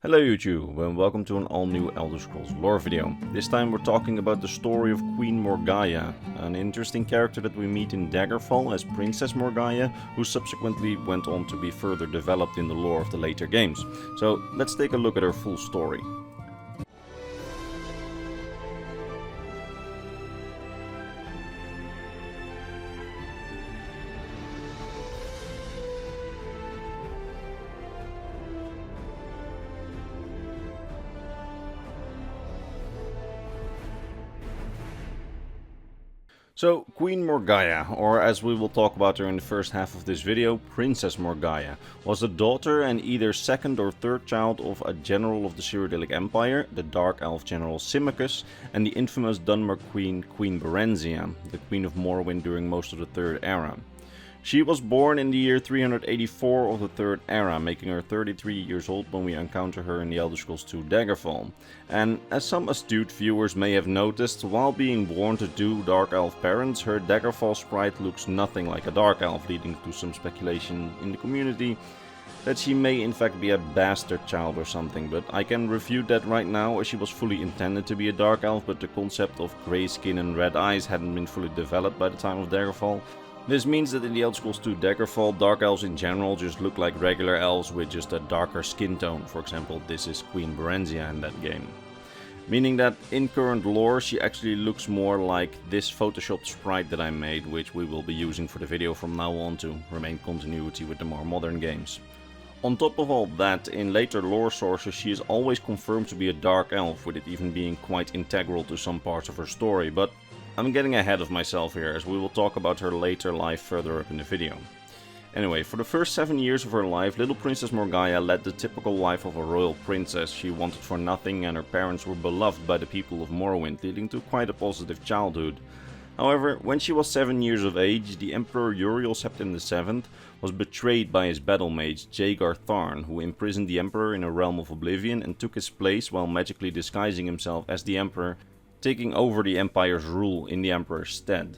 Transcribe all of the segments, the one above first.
Hello YouTube and welcome to an all new Elder Scrolls lore video. This time we're talking about the story of Queen Morgiah, an interesting character that we meet in Daggerfall as Princess Morgiah, who subsequently went on to be further developed in the lore of the later games. So let's take a look at her full story. So, Queen Morgiah, or as we will talk about her in the first half of this video, Princess Morgiah, was the daughter and either second or third child of a general of the Cyrodiilic Empire, the Dark Elf General Symmachus, and the infamous Dunmer Queen, Queen Berenzia, the Queen of Morrowind during most of the Third Era. She was born in the year 384 of the Third Era, making her 33 years old when we encounter her in the Elder Scrolls II Daggerfall. And as some astute viewers may have noticed, while being born to two Dark Elf parents, her Daggerfall sprite looks nothing like a Dark Elf, leading to some speculation in the community that she may in fact be a bastard child or something, but I can refute that right now, as she was fully intended to be a Dark Elf, but the concept of grey skin and red eyes hadn't been fully developed by the time of Daggerfall. This means that in the Elder Scrolls II Daggerfall, Dark Elves in general just look like regular elves with just a darker skin tone. For example, this is Queen Berenzia in that game. Meaning that in current lore, she actually looks more like this photoshopped sprite that I made, which we will be using for the video from now on to remain continuity with the more modern games. On top of all that, in later lore sources she is always confirmed to be a Dark Elf, with it even being quite integral to some parts of her story, but I'm getting ahead of myself here, as we will talk about her later life further up in the video. Anyway, for the first 7 years of her life, little Princess Morgiah led the typical life of a royal princess. She wanted for nothing and her parents were beloved by the people of Morrowind, leading to quite a positive childhood. However, when she was 7 years of age, the Emperor Uriel Septim VII was betrayed by his battle mage Jaegar Tharn, who imprisoned the Emperor in a realm of oblivion and took his place while magically disguising himself as the Emperor, taking over the Empire's rule in the Emperor's stead.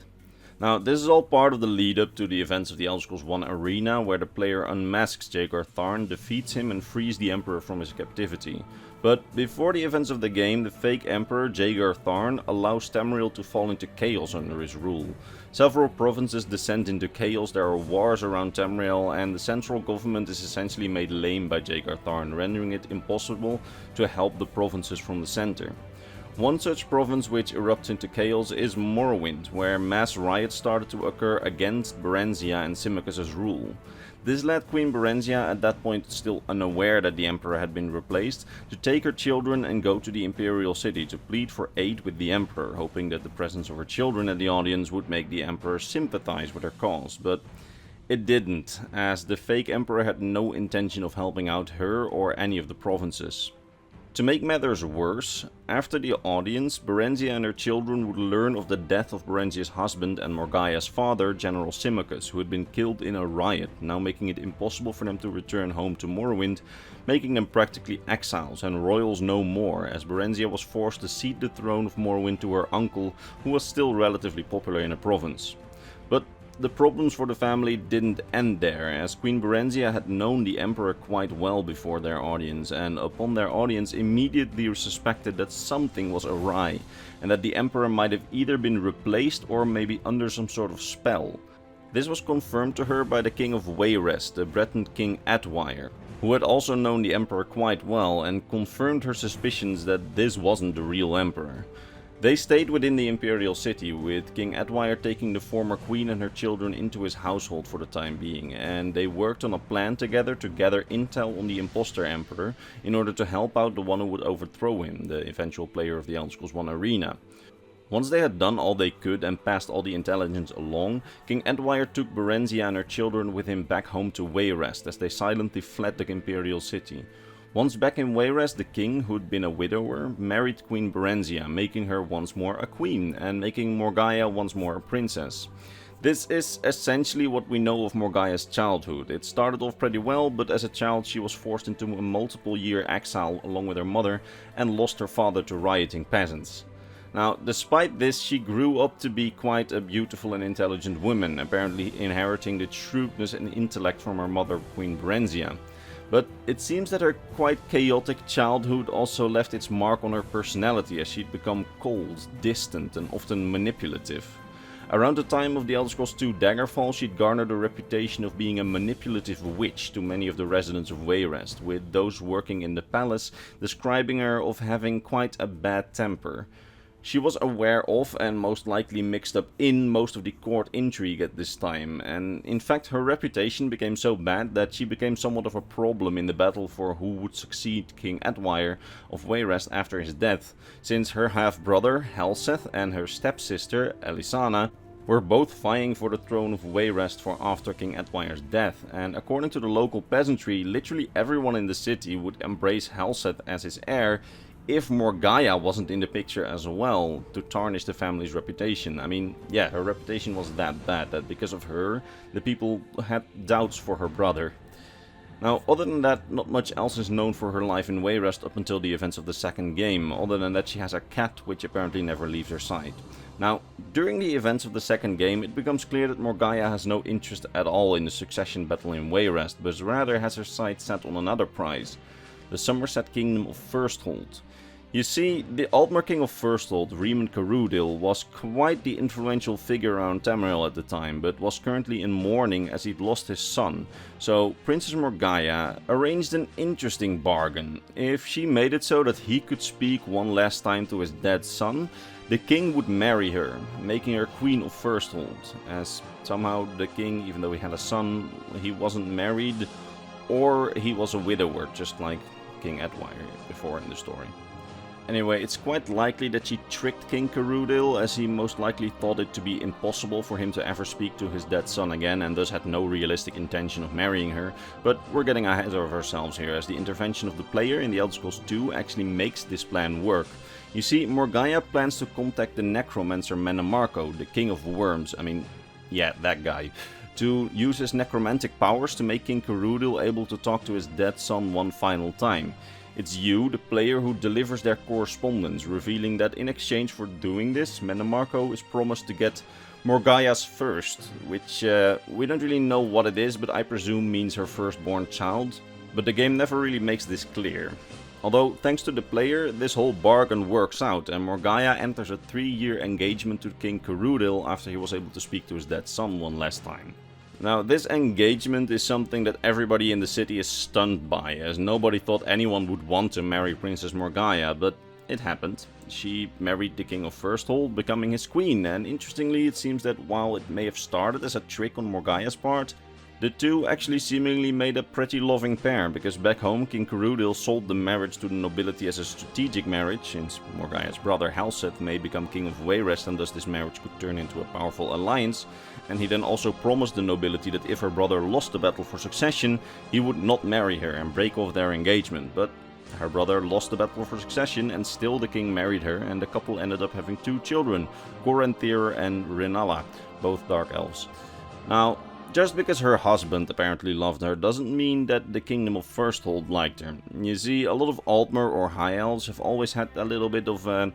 Now, this is all part of the lead up to the events of the Elder Scrolls I arena, where the player unmasks Jaegar Tharn, defeats him and frees the Emperor from his captivity. But before the events of the game, the fake Emperor Jaegar Tharn allows Tamriel to fall into chaos under his rule. Several provinces descend into chaos, there are wars around Tamriel, and the central government is essentially made lame by Jaegar Tharn, rendering it impossible to help the provinces from the center. One such province which erupts into chaos is Morrowind, where mass riots started to occur against Berenzia and Symmachus' rule. This led Queen Berenzia, at that point still unaware that the Emperor had been replaced, to take her children and go to the Imperial city to plead for aid with the Emperor, hoping that the presence of her children at the audience would make the Emperor sympathize with her cause. But it didn't, as the fake Emperor had no intention of helping out her or any of the provinces. To make matters worse, after the audience, Berenzia and her children would learn of the death of Berenzia's husband and Morgiah's father, General Symmachus, who had been killed in a riot, now making it impossible for them to return home to Morrowind, making them practically exiles and royals no more, as Berenzia was forced to cede the throne of Morrowind to her uncle, who was still relatively popular in the province. But the problems for the family didn't end there, as Queen Berenzia had known the Emperor quite well before their audience, and upon their audience immediately suspected that something was awry, and that the Emperor might have either been replaced or maybe under some sort of spell. This was confirmed to her by the King of Wayrest, the Breton King Adwyr, who had also known the Emperor quite well and confirmed her suspicions that this wasn't the real Emperor. They stayed within the Imperial city, with King Adwyr taking the former queen and her children into his household for the time being, and they worked on a plan together to gather intel on the imposter Emperor in order to help out the one who would overthrow him, the eventual player of the Elder Scrolls I arena. Once they had done all they could and passed all the intelligence along, King Adwyr took Berenzia and her children with him back home to Wayrest, as they silently fled the Imperial city. Once back in Wayrest, the king, who'd been a widower, married Queen Berenzia, making her once more a queen, and making Morgiah once more a princess. This is essentially what we know of Morgiah's childhood. It started off pretty well, but as a child she was forced into a multiple-year exile along with her mother, and lost her father to rioting peasants. Now, despite this, she grew up to be quite a beautiful and intelligent woman, apparently inheriting the shrewdness and intellect from her mother, Queen Berenzia. But it seems that her quite chaotic childhood also left its mark on her personality, as she'd become cold, distant, and often manipulative. Around the time of the Elder Scrolls II Daggerfall, she'd garnered a reputation of being a manipulative witch to many of the residents of Wayrest, with those working in the palace describing her of having quite a bad temper. She was aware of and most likely mixed up in most of the court intrigue at this time, and in fact her reputation became so bad that she became somewhat of a problem in the battle for who would succeed King Edwire of Wayrest after his death, since her half-brother Halseth and her stepsister Elisana were both vying for the throne of Wayrest for after King Edwire's death, and according to the local peasantry, literally everyone in the city would embrace Halseth as his heir if Morgiah wasn't in the picture as well, to tarnish the family's reputation. I mean, yeah, her reputation was that bad that because of her, the people had doubts for her brother. Now, other than that, not much else is known for her life in Wayrest up until the events of the second game, other than that she has a cat which apparently never leaves her side. Now, during the events of the second game, it becomes clear that Morgiah has no interest at all in the succession battle in Wayrest, but rather has her sights set on another prize, the Summerset kingdom of Firsthold. You see, the Altmer King of Firsthold, Riemann Carudil, was quite the influential figure around Tamriel at the time, but was currently in mourning as he'd lost his son. So Princess Morgiah arranged an interesting bargain. If she made it so that he could speak one last time to his dead son, the king would marry her, making her Queen of Firsthold, as somehow the king, even though he had a son, he wasn't married, or he was a widower, just like King Edwire before in the story. Anyway, it's quite likely that she tricked King Carudil, as he most likely thought it to be impossible for him to ever speak to his dead son again, and thus had no realistic intention of marrying her. But we're getting ahead of ourselves here, as the intervention of the player in the Elder Scrolls II actually makes this plan work. You see, Morgiah plans to contact the necromancer Menemarco, the King of Worms, that guy, to use his necromantic powers to make King Carudil able to talk to his dead son one final time. It's you, the player, who delivers their correspondence, revealing that in exchange for doing this, Menemarco is promised to get Morgiah's first, which we don't really know what it is, but I presume means her firstborn child. But the game never really makes this clear. Although, thanks to the player, this whole bargain works out, and Morgiah enters a 3-year engagement to King Carudil after he was able to speak to his dead son one last time. Now, this engagement is something that everybody in the city is stunned by, as nobody thought anyone would want to marry Princess Morgiah, but it happened. She married the King of Firsthold, becoming his queen, and interestingly it seems that while it may have started as a trick on Morgiah's part, the two actually seemingly made a pretty loving pair, because back home King Carudil sold the marriage to the nobility as a strategic marriage, since Morgiah's brother Halseth may become King of Wayrest and thus this marriage could turn into a powerful alliance, and he then also promised the nobility that if her brother lost the battle for succession, he would not marry her and break off their engagement. But her brother lost the battle for succession and still the king married her, and the couple ended up having 2 children, Coranthir and Rinala, both dark elves. Now, just because her husband apparently loved her doesn't mean that the Kingdom of Firsthold liked her. You see, a lot of Altmer or High Elves have always had a little bit of a,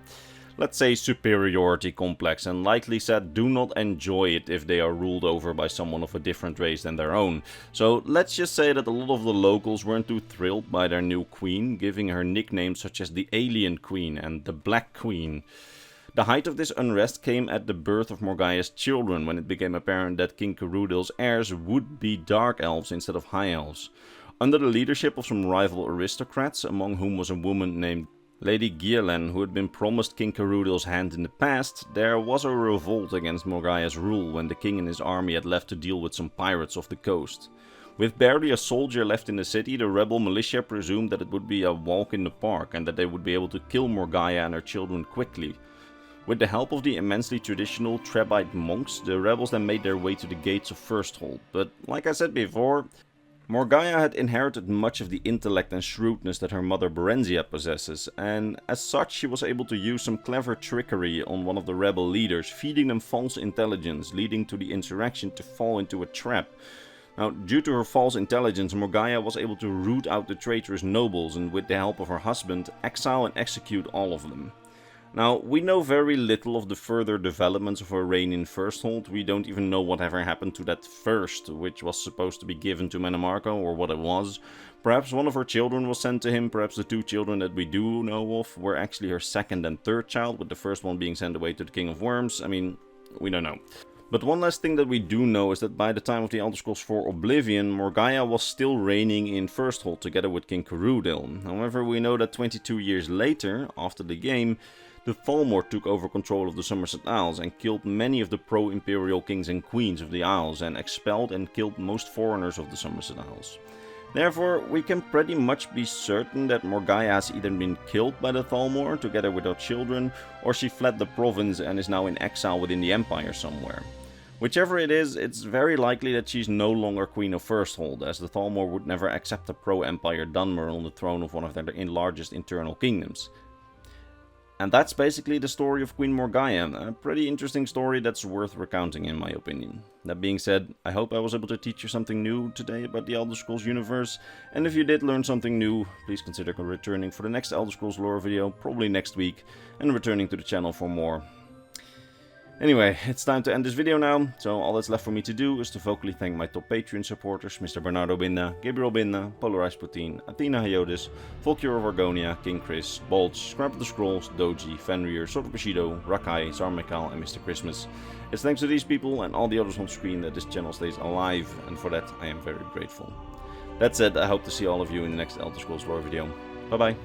let's say, superiority complex, and likely said do not enjoy it if they are ruled over by someone of a different race than their own. So let's just say that a lot of the locals weren't too thrilled by their new queen, giving her nicknames such as the Alien Queen and the Black Queen. The height of this unrest came at the birth of Morgiah's children, when it became apparent that King Carudil's heirs would be Dark Elves instead of High Elves. Under the leadership of some rival aristocrats, among whom was a woman named Lady Gierlen, who had been promised King Carudil's hand in the past, there was a revolt against Morgiah's rule when the king and his army had left to deal with some pirates off the coast. With barely a soldier left in the city, the rebel militia presumed that it would be a walk in the park and that they would be able to kill Morgiah and her children quickly. With the help of the immensely traditional Trebite monks, the rebels then made their way to the gates of Firsthold. But like I said before, Morgiah had inherited much of the intellect and shrewdness that her mother Berenzia possesses, and as such she was able to use some clever trickery on one of the rebel leaders, feeding them false intelligence, leading to the insurrection to fall into a trap. Now, due to her false intelligence, Morgiah was able to root out the traitorous nobles and, with the help of her husband, exile and execute all of them. Now, we know very little of the further developments of her reign in Firsthold. We don't even know whatever happened to that first, which was supposed to be given to Menemarco, or what it was. Perhaps one of her children was sent to him, perhaps the 2 children that we do know of were actually her 2nd and 3rd child, with the first one being sent away to the King of Worms. I mean, we don't know. But one last thing that we do know is that by the time of the Elder Scrolls 4 Oblivion, Morgiah was still reigning in Firsthold together with King Carudil. However, we know that 22 years later, after the game, the Thalmor took over control of the Summerset Isles and killed many of the pro-Imperial kings and queens of the Isles and expelled and killed most foreigners of the Summerset Isles. Therefore, we can pretty much be certain that Morgiah has either been killed by the Thalmor together with her children, or she fled the province and is now in exile within the Empire somewhere. Whichever it is, it's very likely that she's no longer Queen of Firsthold, as the Thalmor would never accept a pro-Empire Dunmer on the throne of one of their largest internal kingdoms. And that's basically the story of Queen Morgiah, a pretty interesting story that's worth recounting in my opinion. That being said, I hope I was able to teach you something new today about the Elder Scrolls universe, and if you did learn something new, please consider returning for the next Elder Scrolls lore video, probably next week, and returning to the channel for more. Anyway, it's time to end this video now, so all that's left for me to do is to vocally thank my top Patreon supporters, Mr. Bernardo Binda, Gabriel Binda, Polarized Putin, Athena Hyodis, Volcure of Argonia, King Chris, Bolch, Scrap of the Scrolls, Doji, Fenrir, Sword of Bushido, Rakai, Zarmekal, and Mr. Christmas. It's thanks to these people and all the others on screen that this channel stays alive, and for that I am very grateful. That said, I hope to see all of you in the next Elder Scrolls lore video. Bye bye.